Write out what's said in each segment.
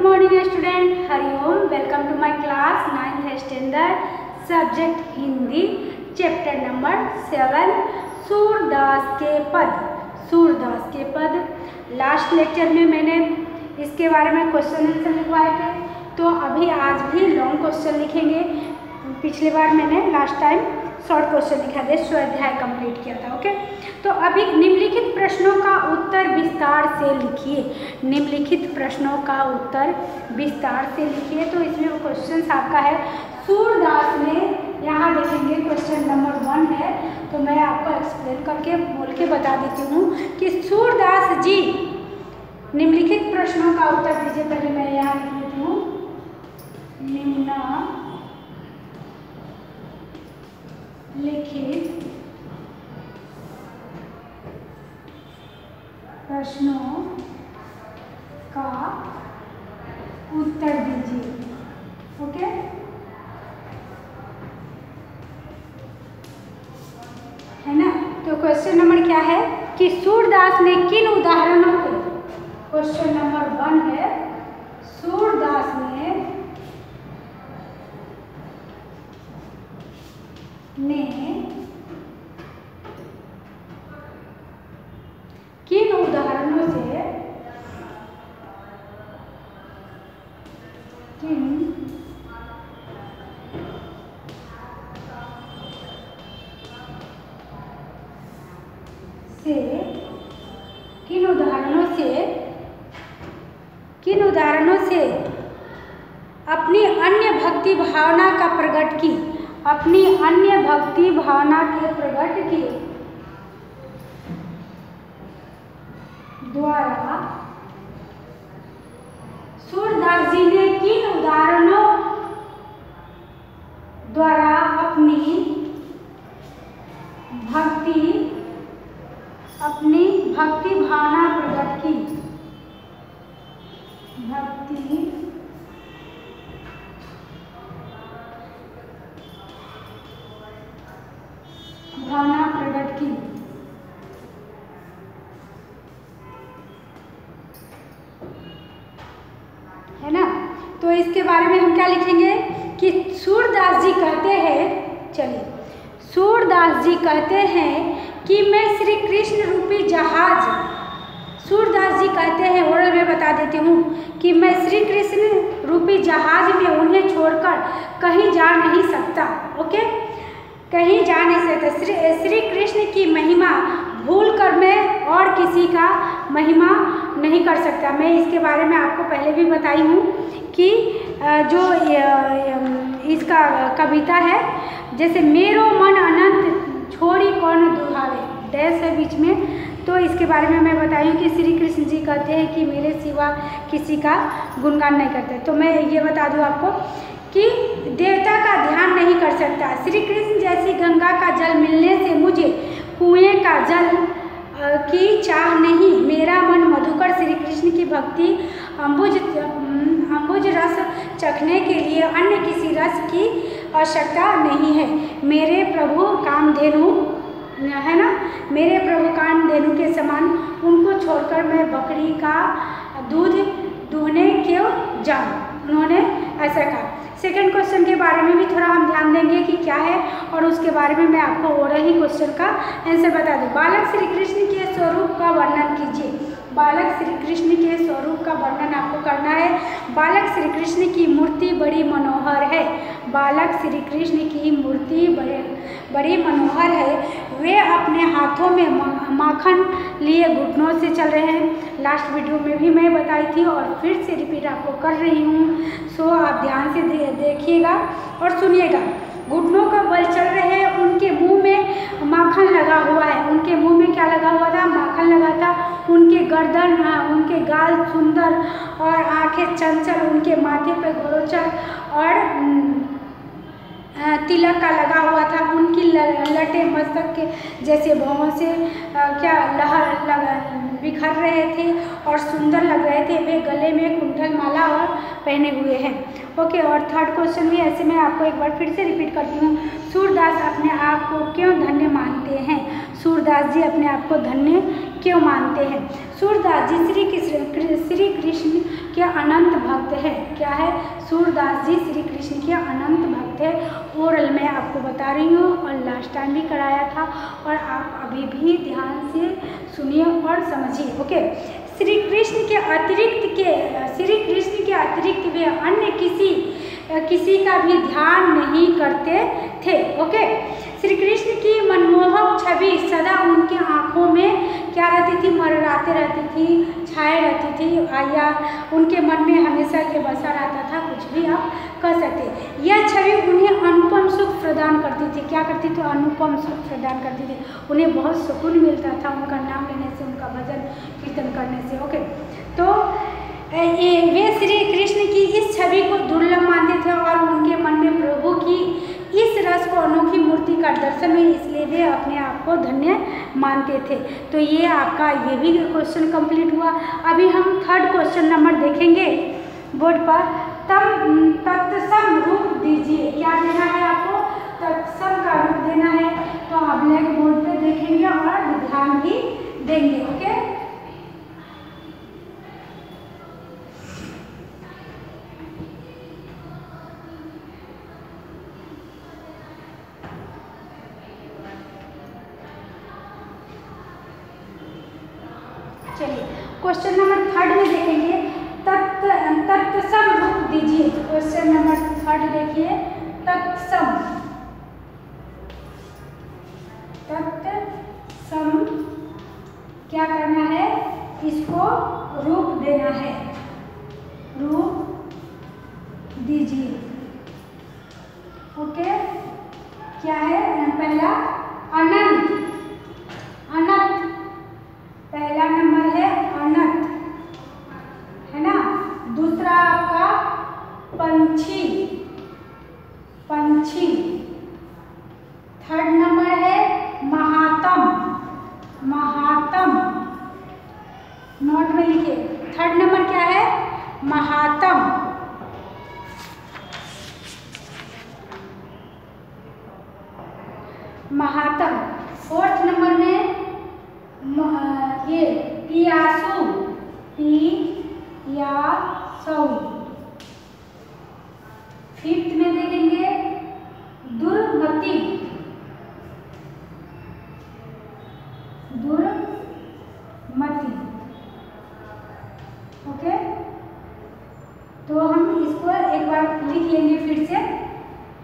morning student, Hariom. Welcome to my class 9th standard, subject Hindi, chapter number 7 Surdas के पद। सूरदास के पद लास्ट लेक्चर में मैंने इसके बारे में क्वेश्चन आंसर लिखवाए थे, तो अभी आज भी लॉन्ग क्वेश्चन लिखेंगे। पिछली बार मैंने लास्ट टाइम शॉर्ट क्वेश्चन लिखा था, स्वाध्याय कंप्लीट किया था। ओके, तो अभी निम्नलिखित प्रश्नों का उत्तर विस्तार से लिखिए। निम्नलिखित प्रश्नों का उत्तर विस्तार से लिखिए। तो इसमें वो क्वेश्चन आपका है सूरदास ने, यहाँ देखेंगे क्वेश्चन नंबर 1 है, तो मैं आपको एक्सप्लेन करके बोल के बता देती हूँ कि सूरदास जी निम्नलिखित प्रश्नों का उत्तर दीजिए। पहले मैं यहाँ लिख देती हूँ, लिखित प्रश्नों का उत्तर दीजिए। ओके, है ना। तो क्वेश्चन नंबर क्या है कि सूरदास ने किन उदाहरणों को, क्वेश्चन नंबर 1 है, सूरदास ने किन उदाहरणों से किन उदाहरणों से अपनी अन्य भक्ति भावना का प्रकट की, अपनी अन्य भक्ति भावना के प्रकट की द्वारा सूरदास जी ने किन उदाहरणों द्वारा अपनी भक्ति भावना प्रकट की, भक्ति भावना प्रकट की। है ना। तो इसके बारे में हम क्या लिखेंगे कि सूरदास जी कहते हैं, चलिए, सूरदास जी कहते हैं कि मैं श्री कृष्ण रूपी जहाज, सूरदास जी कहते हैं, और मैं बता देती हूँ कि मैं श्री कृष्ण रूपी जहाज में उन्हें छोड़कर कहीं जा नहीं सकता। ओके, कहीं जा नहीं सकता। श्री कृष्ण की महिमा भूलकर मैं और किसी का महिमा नहीं कर सकता। मैं इसके बारे में आपको पहले भी बताई हूँ कि जो इसका कविता है, जैसे मेरो मन अनंत छोड़ी कौन दुहावे, डैश है बीच में, तो इसके बारे में मैं बताई हूँ कि श्री कृष्ण जी कहते हैं कि मेरे सिवा किसी का गुणगान नहीं करते। तो मैं ये बता दूँ आपको कि देवता का ध्यान नहीं कर सकता। श्री कृष्ण जैसी गंगा का जल मिलने से मुझे कुएं का जल की चाह नहीं। मेरा मन मधुकर श्री कृष्ण की भक्ति अम्बुज रस चखने के लिए अन्य किसी रस की आवश्यकता नहीं है। मेरे प्रभु कामधेनु, है ना, मेरे प्रभु कामधेनु के समान उनको छोड़कर मैं बकरी का दूध दूहने क्यों जाऊँ, उन्होंने ऐसा कहा। सेकंड क्वेश्चन के बारे में भी थोड़ा हम ध्यान देंगे कि क्या है, और उसके बारे में मैं आपको ओरल ही क्वेश्चन का आंसर बता दूँ। बालक श्री कृष्ण के स्वरूप का वर्णन कीजिए। बालक श्री कृष्ण के स्वरूप का वर्णन आपको करना है। बालक श्री कृष्ण की मूर्ति बड़ी मनोहर है। बालक श्री कृष्ण की मूर्ति बड़ी मनोहर है। वे अपने हाथों में माखन लिए घुटनों से चल रहे हैं। लास्ट वीडियो में भी मैं बताई थी और फिर से रिपीट आपको कर रही हूँ, सो आप ध्यान से देखिएगा और सुनिएगा। घुटनों का बल चल रहे हैं, उनके मुंह में माखन लगा हुआ है। उनके मुंह में क्या लगा हुआ था? माखन लगा था। उनके गर्दन, उनके गाल सुंदर और आंखें चंचल, उनके माथे पे गोरोचर और तिलक का लगा हुआ था। उनकी लटें मस्तक के जैसे भौं से क्या लहर बिखर रहे थे और सुंदर लग रहे थे। वे गले में कुंडल माला और पहने हुए हैं। ओके, और थर्ड क्वेश्चन भी ऐसे मैं आपको एक बार फिर से रिपीट करती हूँ। सूरदास अपने आप को क्यों धन्य मानते हैं? सूरदास जी अपने आप को धन्य क्यों मानते हैं? सूरदास जी श्री कृष्ण के अनंत भक्त हैं। क्या है? सूरदास जी श्री कृष्ण के अनंत भक्त हैं। ओरल मैं आपको बता रही हूँ और लास्ट टाइम भी कराया था, और आप अभी भी ध्यान से सुनिए और समझिए। ओके, श्री कृष्ण के अतिरिक्त वे अन्य किसी का भी ध्यान नहीं करते थे। ओके, श्री कृष्ण की मनमोहक छवि सदा उनकी आंखों में क्या रहती थी? मरराते रहती थी, छाए रहती थी, या उनके मन में हमेशा ये बसा रहता था, कुछ भी आप कह सकते। यह छवि उन्हें अनुपम सुख प्रदान करती थी। क्या करती थी? अनुपम सुख प्रदान करती थी। उन्हें बहुत सुकून मिलता था उनका नाम लेने से, उनका भजन कीर्तन करने से। ओके, तो वे श्री कृष्ण की इस छवि को दुर्लभ मानते थे और उनके मन में प्रभु की इस रस को अनोखी मूर्ति का दर्शन हुई, इसलिए वे अपने आप को धन्य मानते थे। तो ये आपका ये भी क्वेश्चन कंप्लीट हुआ। अभी हम थर्ड क्वेश्चन नंबर देखेंगे बोर्ड पर। तत्सम रूप दीजिए। क्या देना है आपको? तत्सम का रूप देना है। तो आप ब्लैक बोर्ड पे देखेंगे और ध्यान भी देंगे। ओके, चलिए क्वेश्चन नंबर थर्ड में देखेंगे। तत्सम रूप दीजिए। क्वेश्चन नंबर थर्ड देखिए, तत्सम क्या करना है? इसको रूप देना है। रूप दीजिए। ओके, क्या है? पहला अनंत, पहला नंबर है अनंत, है ना। दूसरा आपका पंछी, थर्ड नंबर है महात्म, नोट में लिखिए। थर्ड नंबर क्या है? महात्म। फोर्थ नंबर में ये पियासु, फिफ्थ में देखेंगे दुर्मति, ओके, तो हम इसको एक बार लिख लेंगे फिर से,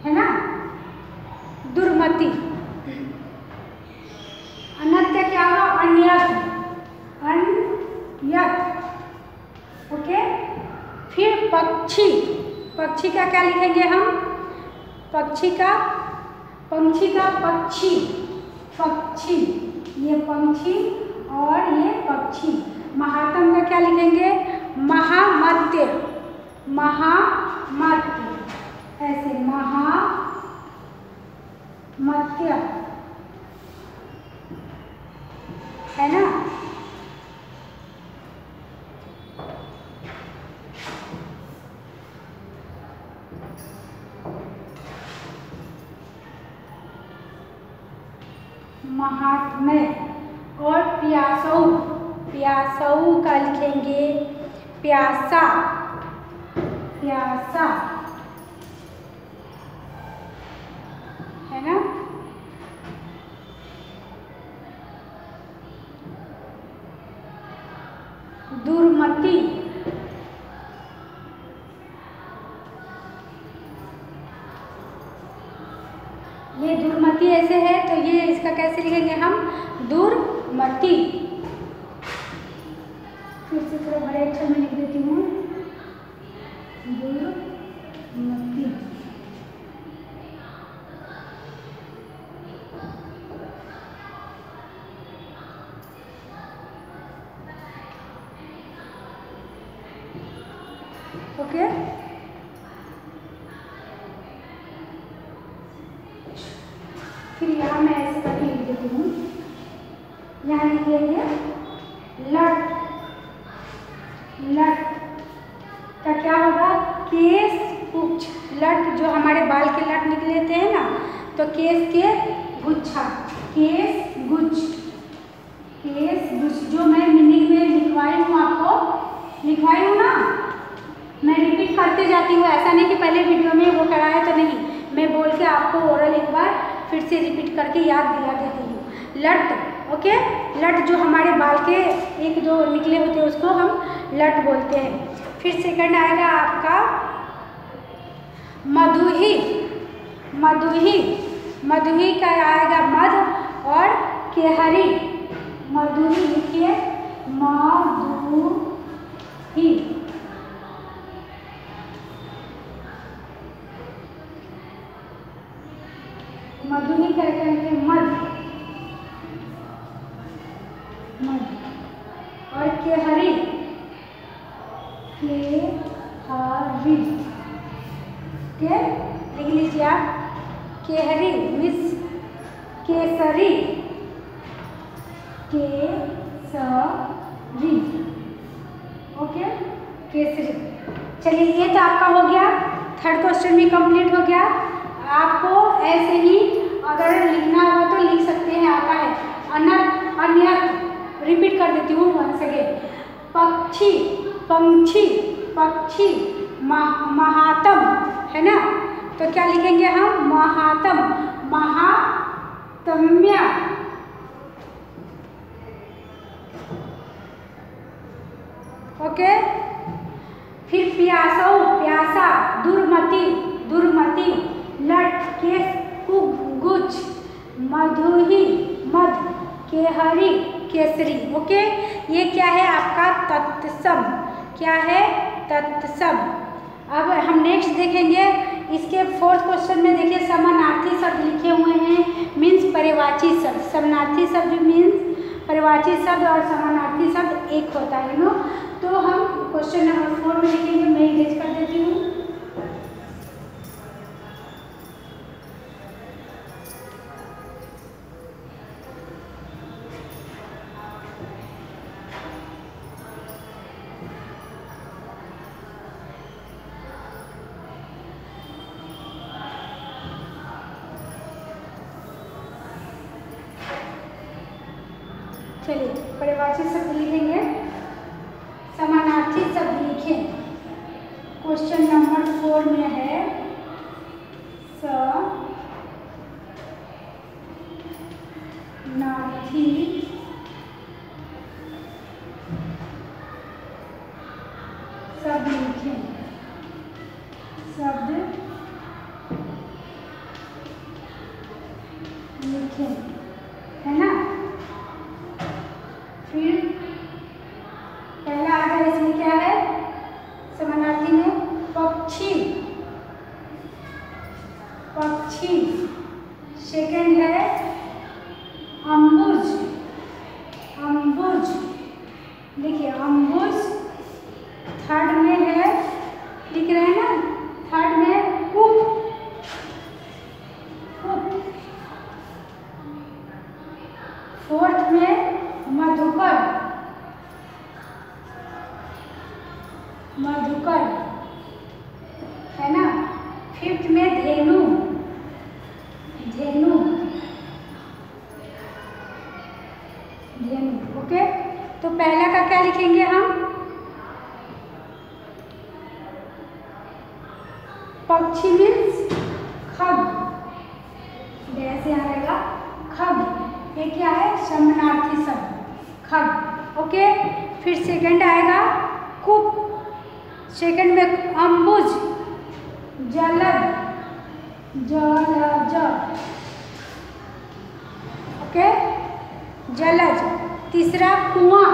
है ना। दुर्मति। अनत्य क्या होगा? अन्यत, ओके। फिर पक्षी का क्या लिखेंगे हम? पंछी, ये पंछी और ये पक्षी। महात्म का क्या लिखेंगे? महामत्य, ऐसे महामत्य, है ना। महात्म्य। और प्यासऊ का लिखेंगे प्यासा, है ना। दुर्मति, ये दुर्मति ऐसे है, तो ये इसका कैसे लिखेंगे हम? दुर्मति। फिर से थोड़ा बड़े अक्षर में लिख देती हूँ, दुर्मति। ओके, फिर यहाँ मैं ऐसे करके लिख देती हूँ। यहाँ लिखेंगे लट का क्या होगा? केश गुच्छ। लट जो हमारे बाल के लट निकले थे ना, तो केश के गुच्छा, केश गुच्छ, जो मैं मीनिंग में लिखवाई हूँ, आपको लिखवाई हूँ ना, मैं रिपीट करते जाती हूँ, ऐसा नहीं कि पहले वीडियो में वो कराया तो नहीं, मैं बोल के आपको ओरल एक बार फिर से रिपीट करके याद दिला देती हूँ। लट, ओके, लट जो हमारे बाल के एक दो निकले होते हैं उसको हम लट बोलते हैं। फिर सेकंड आएगा आपका मधुही। मधुही, मधुही का आएगा मध और केहरी। मधुही लिखिए, मधुही। मधुही क्या कहेंगे, मध, मध और केहरी, केहरी, के लिख लीजिए आप, केहरी मिस केसरी, केसरी, ओके, केसरी। चलिए ये तो आपका हो गया, थर्ड क्वेश्चन भी कंप्लीट हो गया। आपको ऐसे ही अगर लिखना होगा तो लिख सकते हैं, आता है। अनर्थ, अन्यर्थ रिपीट कर देती हूँ वंस अगेन। पक्षी, पंक्षी, पक्षी, महात्म, है ना, तो क्या लिखेंगे हम, महात्म, महात्म्य, ओके। फिर प्यासौ, प्यासा, दुर्मति, दुर्मति, लट, केस, गुच्छ, मधुही, मध, केहरी, केसरी, ओके। ये क्या है आपका तत्सम, क्या है तत्सम। अब हम नेक्स्ट देखेंगे, इसके फोर्थ क्वेश्चन में देखिए समानार्थी शब्द लिखे हुए हैं, मीन्स पर्यायवाची शब्द। समानार्थी शब्द मीन्स पर्यायवाची शब्द और समानार्थी शब्द एक होता है, नो। तो हम क्वेश्चन नंबर 4 में लिखेंगे, मैं इरेज कर देती हूँ। चलिए पर्यायवाची शब्द लिखेंगे, समानार्थी शब्द लिखें। क्वेश्चन नंबर 4 में है समानार्थी शब्द लिखें, शब्द लिखें, है ना। फिर पहला आ गया, इसमें क्या है समानार्थी में, पक्षी, पक्षी। सेकंड है अम्बुज, अम्बुज, देखिए अम्बुज। थर्ड में है, लिख रहे हैं ना, थर्ड में कूप, कूप। फोर्थ में मधुकर, मधुकर, है ना। फिफ्थ में धेनु, धेनु, धेनु, ओके। तो पहला का क्या लिखेंगे हम, पक्षी मीन्स खग, जैसे आएगा खग, ये क्या है समानार्थी शब्द, खग, ओके। फिर सेकंड आएगा कूप, सेकंड में अम्बुज, जलद, जलज, ओके, जलज। तीसरा कुआं,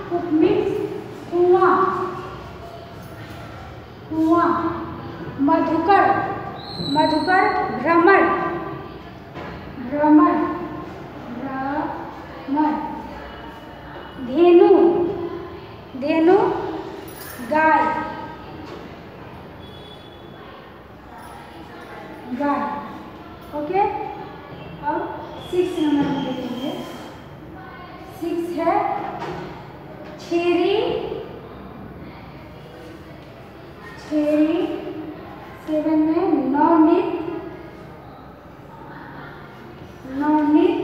कूप मीन्स कुआं, कुआं। मधुकर, मधुकर, भ्रमर, भ्रमर, भ्रमर। धेनु, धेनु, गाय, गाय, ओके। अब 6 नंबर में देखेंगे, 6 है छेरी, छेरी। 7 में नवनीत, नवनीत।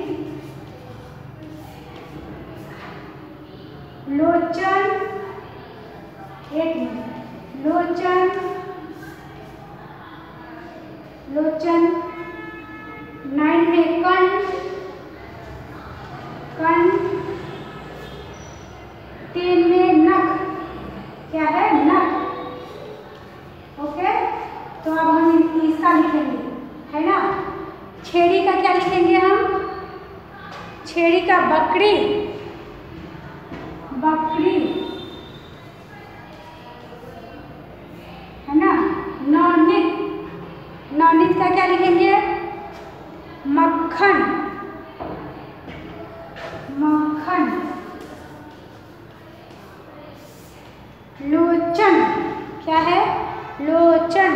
लोचन, 8 में लोचन, लोचन। 9 में कण, कण। 10 में नख, क्या है? नख। ओके, तो अब हम इसका लिखेंगे, है ना। छेड़ी का क्या लिखेंगे हम? छेड़ी का बकरी, बकरी, है ना। नौनित, नौनित का क्या लिखेंगे? मक्खन, मक्खन। लोचन, क्या है? लोचन।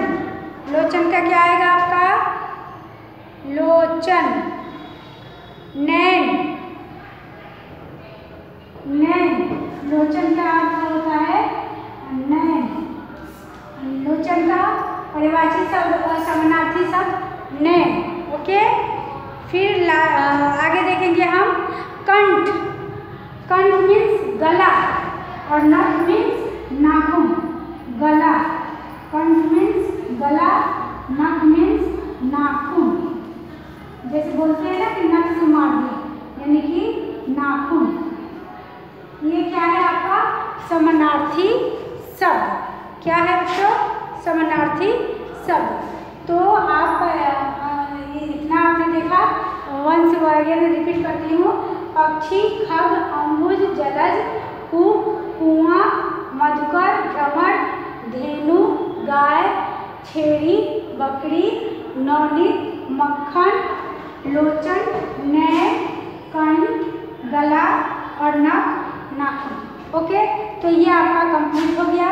लोचन का क्या आएगा आपका? लोचन। नैन, नैन। लोचन का अर्थ होता है नैन। लोचन का परिभाषित शब्द और समानार्थी शब्द नैन। ओके, फिर आगे देखेंगे हम कंठ। कंठ मीन्स गला और नख मीन्स नाखून। गला, कंठ मीन्स गला, नख मीन्स नाखून। जैसे बोलते हैं ना कि नख से मार दिया, यानी कि नाखून। ये क्या है आपका? समानार्थी शब्द। क्या है बच्चों? समानार्थी शब्द। तो आप इतना आपने देखा, वंश वगैरह रिपीट करती हूँ। पक्षी, खग, अम्बुज, जलज, कूप, कुआं, मधुकर, भ्रमर, धेनु, गाय, छेड़ी, बकरी, नौनित, मक्खन, लोचन, नैन, कंठ, गला और नख, नाखून। ओके, तो ये आपका कंप्लीट हो गया।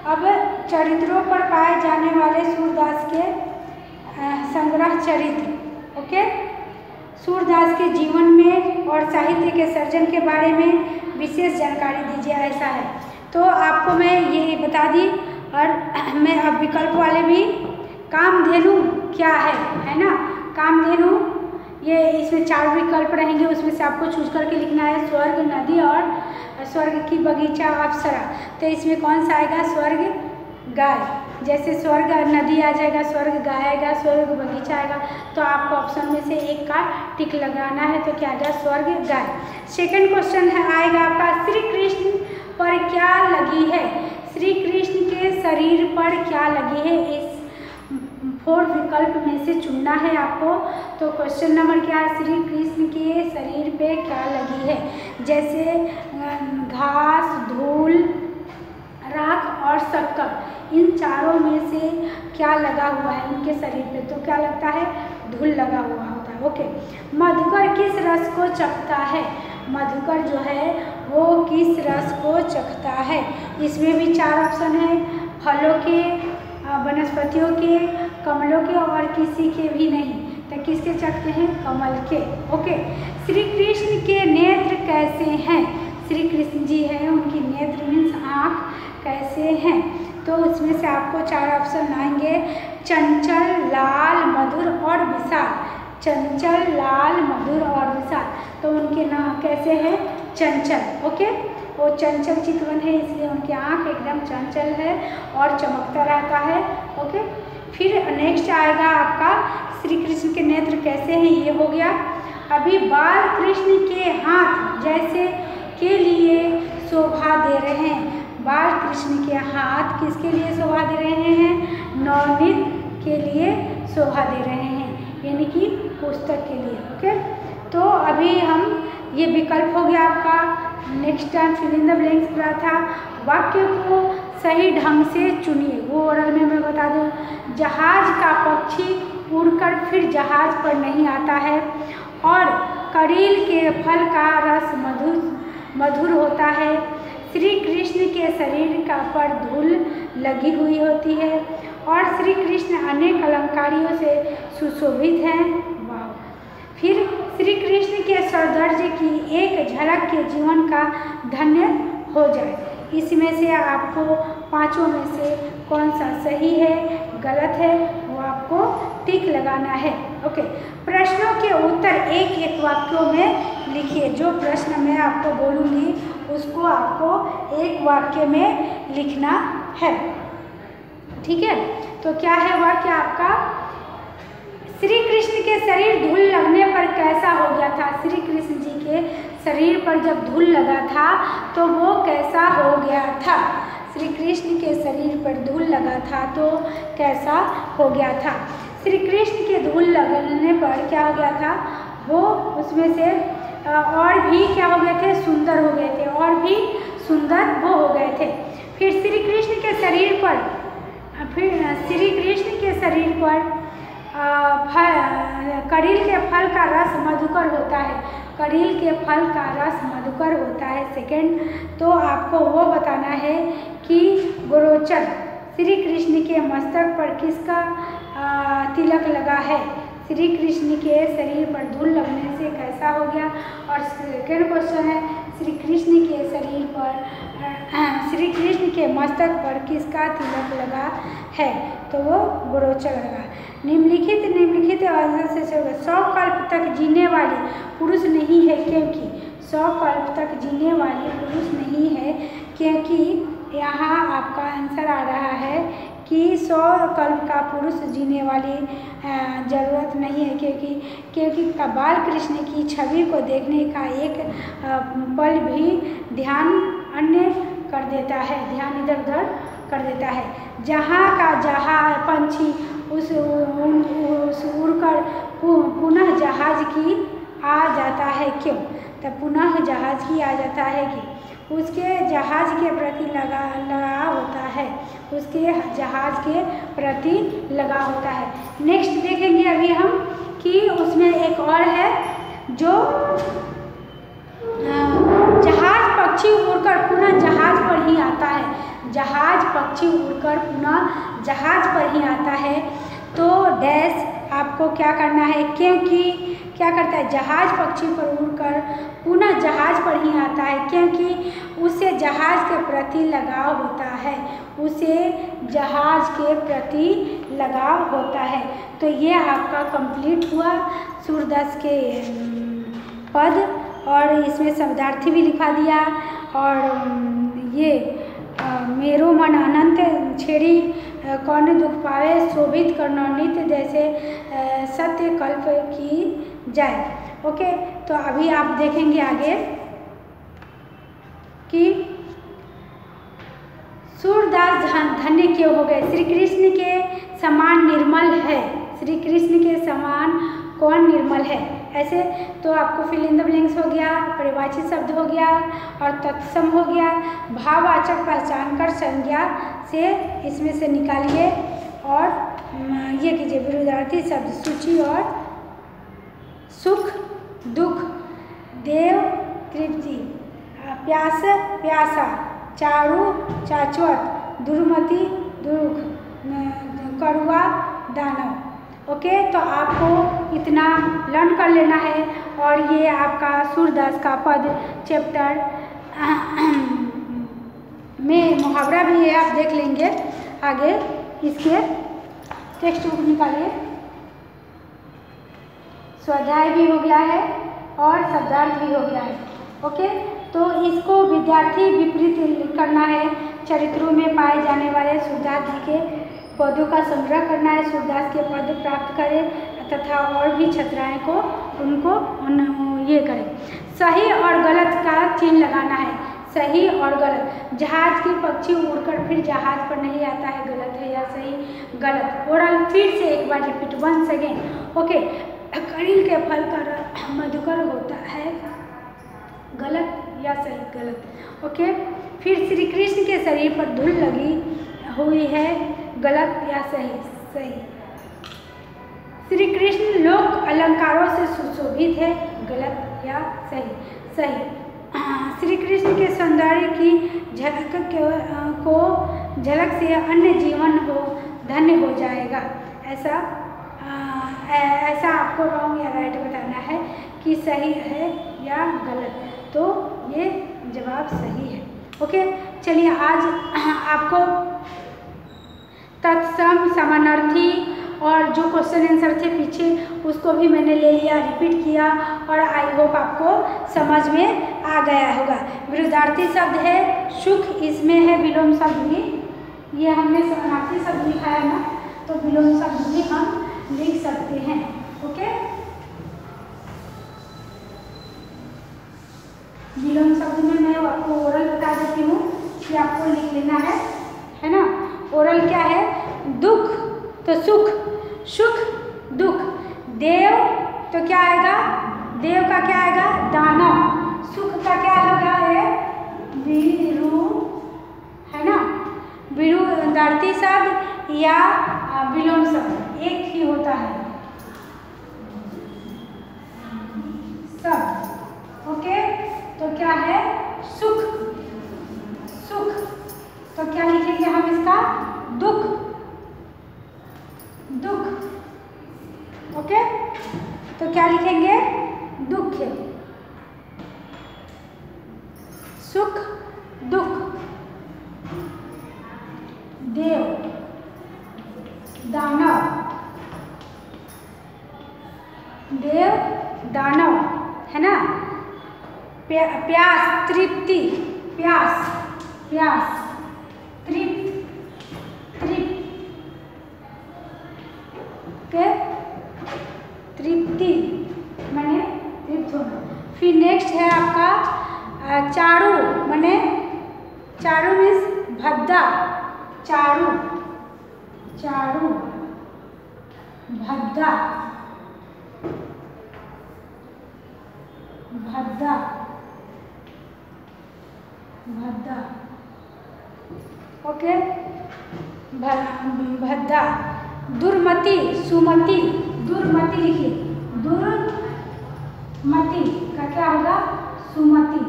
अब चरित्रों पर पाए जाने वाले सूरदास के संग्रह चरित्र। ओके, सूरदास के जीवन में और साहित्य के सर्जन के बारे में विशेष जानकारी दीजिए, ऐसा है। तो आपको मैं ये बता दी, और मैं अब विकल्प वाले भी। कामधेनु क्या है ना। कामधेनु, ये इसमें 4 विकल्प रहेंगे, उसमें से आपको चूज करके लिखना है। स्वर्ग, नदी और स्वर्ग की बगीचा, अप्सरा। तो इसमें कौन सा आएगा? स्वर्ग गाय। जैसे स्वर्ग नदी आ जाएगा, स्वर्ग गाय आएगा, स्वर्ग बगीचा आएगा, तो आपको ऑप्शन में से एक का टिक लगाना है। तो क्या आ गया? स्वर्ग गाय। सेकंड क्वेश्चन है आएगा आपका, श्री कृष्ण पर क्या लगी है? श्री कृष्ण के शरीर पर क्या लगी है? इस 4 विकल्प में से चुनना है आपको। तो क्वेश्चन नंबर क्या है? श्री कृष्ण के शरीर पे क्या लगी है? जैसे घास, धूल, राख और शक्कर, इन चारों में से क्या लगा हुआ है उनके शरीर पे? तो क्या लगता है? धूल लगा हुआ होता है। ओके, मधुकर किस रस को चखता है? मधुकर जो है वो किस रस को चखता है? इसमें भी 4 ऑप्शन है, फलों के, वनस्पतियों के, कमलों के और किसी के भी नहीं। तो किसके चखते हैं? कमल के। ओके, श्री कृष्ण के नेत्र कैसे हैं? श्री कृष्ण जी हैं, उनकी नेत्र मीन्स आँख कैसे हैं? तो उसमें से आपको 4 ऑप्शन आएंगे, चंचल, लाल, मधुर और विशाल। चंचल, लाल, मधुर और विशाल। तो उनके नाम कैसे हैं? चंचल। ओके, वो चंचल चितवन है, इसलिए उनकी आँख एकदम चंचल है और चमकता रहता है। ओके, फिर नेक्स्ट आएगा आपका, श्री कृष्ण के नेत्र कैसे हैं? ये हो गया। अभी बाल कृष्ण के हाथ जैसे के लिए शोभा दे रहे हैं। बाल कृष्ण के हाथ किसके लिए शोभा दे रहे हैं? नवनीत के लिए शोभा दे रहे हैं, यानी कि पुस्तक के लिए। ओके, तो अभी हम ये विकल्प हो गया आपका। Next time fill in the blanks पढ़ा था। वाक्य को सही ढंग से चुनिए, वो ओरल में मैं बता दूँ। जहाज का पक्षी उड़कर फिर जहाज पर नहीं आता है, और करील के फल का रस मधुर होता है। श्री कृष्ण के शरीर का पर धूल लगी हुई होती है, और श्री कृष्ण अनेक अलंकारियों से सुशोभित हैं। वाह! फिर श्री कृष्ण के सौंदर्य की एक झलक के जीवन का धन्य हो जाए। इसमें से आपको 5 में से कौन सा सही है, गलत है, वो आपको टिक लगाना है। ओके, प्रश्नों के उत्तर एक एक वाक्यों में लिखिए। जो प्रश्न मैं आपको बोलूँगी उसको आपको एक वाक्य में लिखना है। ठीक है। तो क्या है वाक्य आपका, श्री कृष्ण के शरीर धूल लगने पर कैसा हो गया था। श्री कृष्ण जी के शरीर पर जब धूल लगा था तो वो कैसा हो गया था। श्री कृष्ण के शरीर पर धूल लगा था तो कैसा हो गया था। श्री कृष्ण के धूल लगने पर क्या हो गया था, वो उसमें से और भी क्या हो गए थे, सुंदर हो गए थे, और भी सुंदर वो हो गए थे। फिर श्री कृष्ण के शरीर पर करील के फल का रस मधुकर होता है। करील के फल का रस मधुकर होता है। सेकंड, तो आपको वो बताना है कि गोरोचन श्री कृष्ण के मस्तक पर किसका तिलक लगा है। श्री कृष्ण के शरीर पर धूल लगने से कैसा हो गया। और सेकंड क्वेश्चन है, श्री कृष्ण के शरीर पर श्री कृष्ण के मस्तक पर किसका तिलक लगा है, तो वो गोरोचन लगा। निम्नलिखित आंसर से 100 कल्प तक जीने वाले पुरुष नहीं है, क्योंकि 100 कल्प तक जीने वाले पुरुष नहीं है, क्योंकि यहाँ आपका आंसर आ रहा है कि 100 कल्प का पुरुष जीने वाली ज़रूरत नहीं है, क्योंकि बाल कृष्ण की छवि को देखने का एक पल भी ध्यान अन्य कर देता है, ध्यान इधर उधर कर देता है। जहाँ का जहाँ पंछी उस उड़कर पुनः जहाज की आ जाता है, क्यों। तो पुनः जहाज की आ जाता है कि उसके जहाज के प्रति लगाव होता है, उसके जहाज के प्रति लगाव होता है। नेक्स्ट देखेंगे अभी हम कि उसमें एक और है जो जहाज पक्षी उड़कर पुनः जहाज पर ही आता है। जहाज पक्षी उड़कर पुनः जहाज पर ही आता है, तो डैश आपको क्या करना है, क्योंकि क्या करता है, जहाज पक्षी पर उड़कर पुनः जहाज पर ही आता है, क्योंकि उसे जहाज के प्रति लगाव होता है, उसे जहाज के प्रति लगाव होता है। तो ये आपका कंप्लीट हुआ सूरदास के पद, और इसमें शब्दार्थी भी लिखा दिया। और ये मेरो मन अनंत छेड़ी कौन दुख पावे, शोभित करना नित्य जैसे सत्य कल्प की जाए। ओके, तो अभी आप देखेंगे आगे कि सूरदास धन्य क्यों हो गए। श्री कृष्ण के समान निर्मल है, श्री कृष्ण के समान कौन निर्मल है। ऐसे तो आपको फिल इन द ब्लैंक्स हो गया, परिभाषित शब्द हो गया और तत्सम हो गया। भाववाचक पहचान कर संज्ञा से इसमें से निकालिए और ये कीजिए विरुद्धार्थी शब्द सूची और सुख दुख, देव तृप्ति, प्यास प्यासा, चारू चाचवत, दुर्मति दुर्ख, कड़ुआ दानव। ओके, तो आपको इतना लर्न कर लेना है। और ये आपका सूरदास का पद चैप्टर में मुहावरा भी है, आप देख लेंगे आगे। इसके टेक्स्ट बुक निकालिए, स्वाध्याय भी हो गया है और शब्दार्थ भी हो गया है। ओके, तो इसको विद्यार्थी विपरीत करना है। चरित्रों में पाए जाने वाले सूरदास जी के पदों का संग्रह करना है, सूरदास के पद प्राप्त करें तथा और भी छात्राएं को उनको ये करें। सही और गलत का चिन्ह लगाना है, सही और गलत। जहाज के पक्षी उड़कर फिर जहाज पर नहीं आता है, गलत है या सही, गलत। और फिर से एक बार रिपीट वंस अगेन। ओके, करील के फल का रस मधुकर होता है, गलत या सही, गलत। ओके, फिर श्री कृष्ण के शरीर पर धूल लगी हुई है, गलत या सही, सही। श्री कृष्ण लोक अलंकारों से सुशोभित है, गलत या सही, सही। श्री कृष्ण के सौंदर्य की झलक से अन्य जीवन हो धन्य हो जाएगा। ऐसा आपको रॉन्ग या राइट बताना है कि सही है या गलत। तो ये जवाब सही है। ओके, चलिए आज आपको तत्सम, समानार्थी और जो क्वेश्चन आंसर थे पीछे उसको भी मैंने ले लिया, रिपीट किया और आई होप आपको समझ में आ गया होगा। विरुद्धार्थी शब्द है सुख, इसमें है विलोम शब्द भी ये हमने समानार्थी शब्द लिखा है ना, तो विलोम शब्द भी हम लिख सकते हैं। ओके, विलोम शब्द में मैं आपको ओरल बता देती हूँ कि आपको लिख लेना है ना। ओरल क्या है? दुख तो सुख, सुख दुख। देव तो क्या आएगा? देव का क्या आएगा? दानव। सुख का क्या होगा? है वीरू, है ना। विरुद्धार्थी शब्द या विलोम शब्द एक ही होता है शब्द। ओके, तो क्या है? सुख, सुख तो क्या लिखेंगे हम इसका? दुख, दुख। ओके, तो क्या लिखेंगे? दुख, सुख दुख। देव दानव, देव दानव, है ना। प्यास तृप्ति, प्यास प्यास, तृप्त तृप्त, के तृप्ति माने तृप्त होना। फिर नेक्स्ट है आपका चारू, माने चारू मीन्स भद्दा। चारू, चारू भद्दा, भद्दा भद्दा। ओके, भद्दा। दुर्मति सुमति, दुर्मति लिखिए, दुर्मति का क्या होगा? सुमति।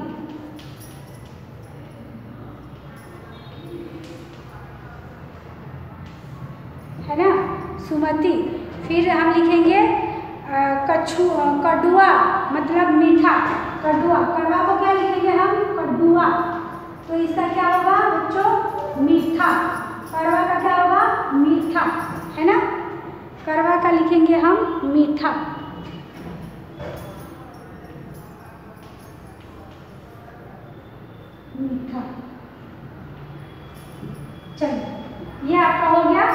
है ना, सुमति। फिर हम लिखेंगे कड़ुआ मतलब मीठा। कड़ुआ, कड़वा को क्या लिखेंगे हम? कड़ुआ। तो इसका क्या होगा बच्चों? मीठा। कड़वा का क्या होगा? मीठा, है ना। कड़वा का लिखेंगे हम मीठा। मीठा। चलिए, ये आपका हो गया।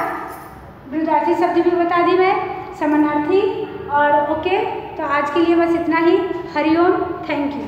विरुद्धार्थी शब्द भी बता दी मैं, समानार्थी और ओके। तो आज के लिए बस इतना ही। Hariom, thank you.